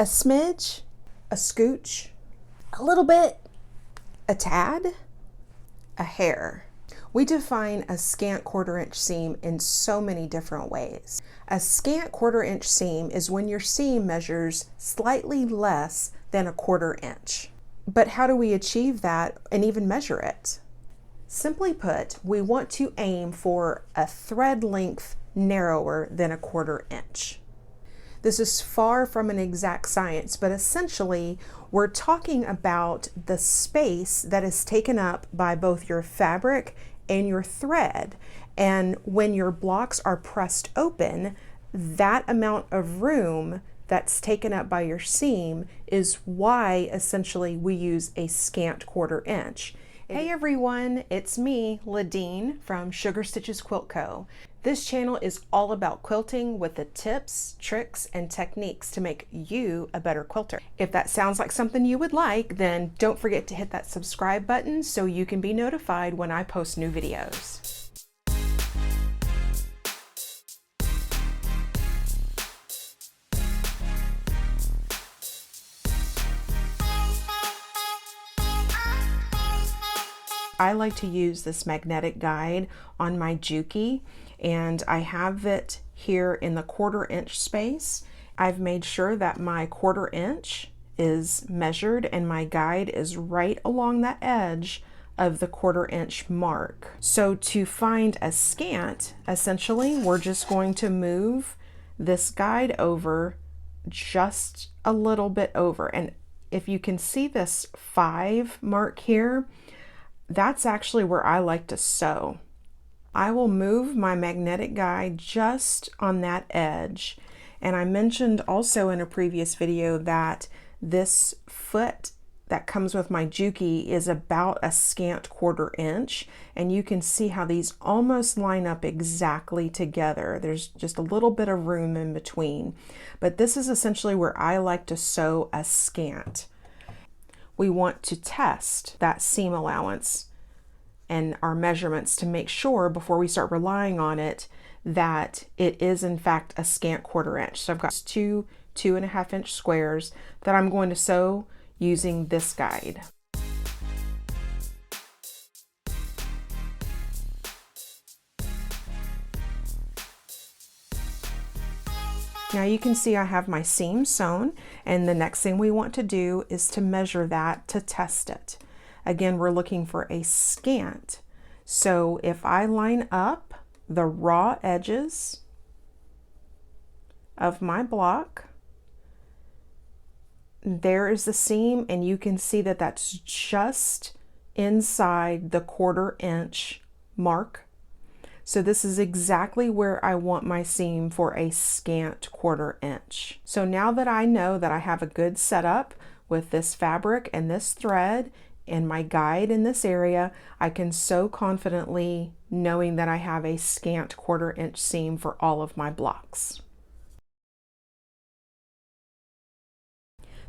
a smidge, a scooch, a little bit, a tad, a hair. We define a scant 1/4 inch seam in so many different ways. A scant 1/4 inch seam is when your seam measures slightly less than a 1/4 inch. But how do we achieve that and even measure it? Simply put, we want to aim for a thread length narrower than a 1/4 inch. This is far from an exact science, but essentially we're talking about the space that is taken up by both your fabric and your thread. And when your blocks are pressed open, that amount of room that's taken up by your seam is why essentially we use a scant 1/4 inch. Hey everyone, it's me, Ladine from Sugar Stitches Quilt Co. This channel is all about quilting with the tips, tricks, and techniques to make you a better quilter. If that sounds like something you would like, then don't forget to hit that subscribe button so you can be notified when I post new videos. I like to use this magnetic guide on my Juki, and I have it here in the 1/4 inch space. I've made sure that my 1/4 inch is measured and my guide is right along that edge of the 1/4 inch mark. So to find a scant, essentially we're just going to move this guide over just a little bit over. And if you can see this 5 mark here, that's actually where I like to sew. I will move my magnetic guide just on that edge. And I mentioned also in a previous video that this foot that comes with my Juki is about a scant 1/4 inch. And you can see how these almost line up exactly together. There's just a little bit of room in between. But this is essentially where I like to sew a scant. We want to test that seam allowance and our measurements to make sure before we start relying on it that it is in fact a scant 1/4 inch. So I've got two 2.5 inch squares that I'm going to sew using this guide. Now you can see I have my seam sewn, and the next thing we want to do is to measure that to test it. Again, we're looking for a scant. So if I line up the raw edges of my block, there is the seam, and you can see that that's just inside the 1/4 inch mark. So this is exactly where I want my seam for a scant 1/4 inch. So now that I know that I have a good setup with this fabric and this thread and my guide in this area, I can sew confidently knowing that I have a scant 1/4 inch seam for all of my blocks.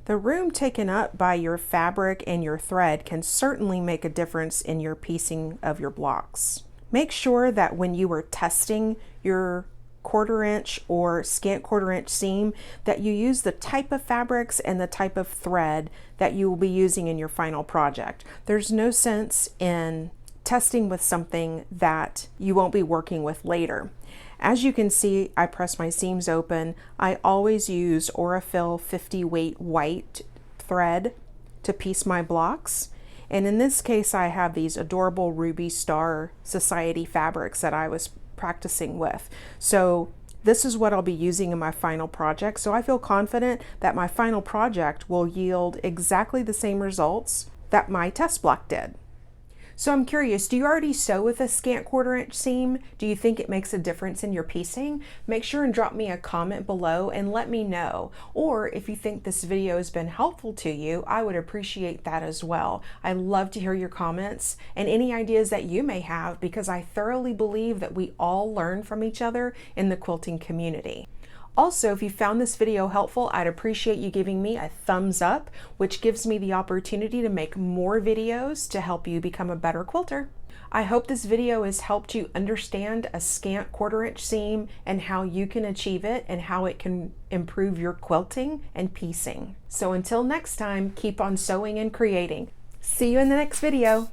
The room taken up by your fabric and your thread can certainly make a difference in your piecing of your blocks. Make sure that when you are testing your 1/4 inch or scant 1/4 inch seam that you use the type of fabrics and the type of thread that you will be using in your final project. There's no sense in testing with something that you won't be working with later. As you can see, I press my seams open. I always use Aurifil 50 weight white thread to piece my blocks. And in this case, I have these adorable Ruby Star Society fabrics that I was practicing with. So this is what I'll be using in my final project. So I feel confident that my final project will yield exactly the same results that my test block did. So I'm curious, do you already sew with a scant 1/4 inch seam? Do you think it makes a difference in your piecing? Make sure and drop me a comment below and let me know. Or if you think this video has been helpful to you, I would appreciate that as well. I love to hear your comments and any ideas that you may have, because I thoroughly believe that we all learn from each other in the quilting community. Also, if you found this video helpful, I'd appreciate you giving me a thumbs up, which gives me the opportunity to make more videos to help you become a better quilter. I hope this video has helped you understand a scant 1/4 inch seam and how you can achieve it and how it can improve your quilting and piecing. So until next time, keep on sewing and creating. See you in the next video.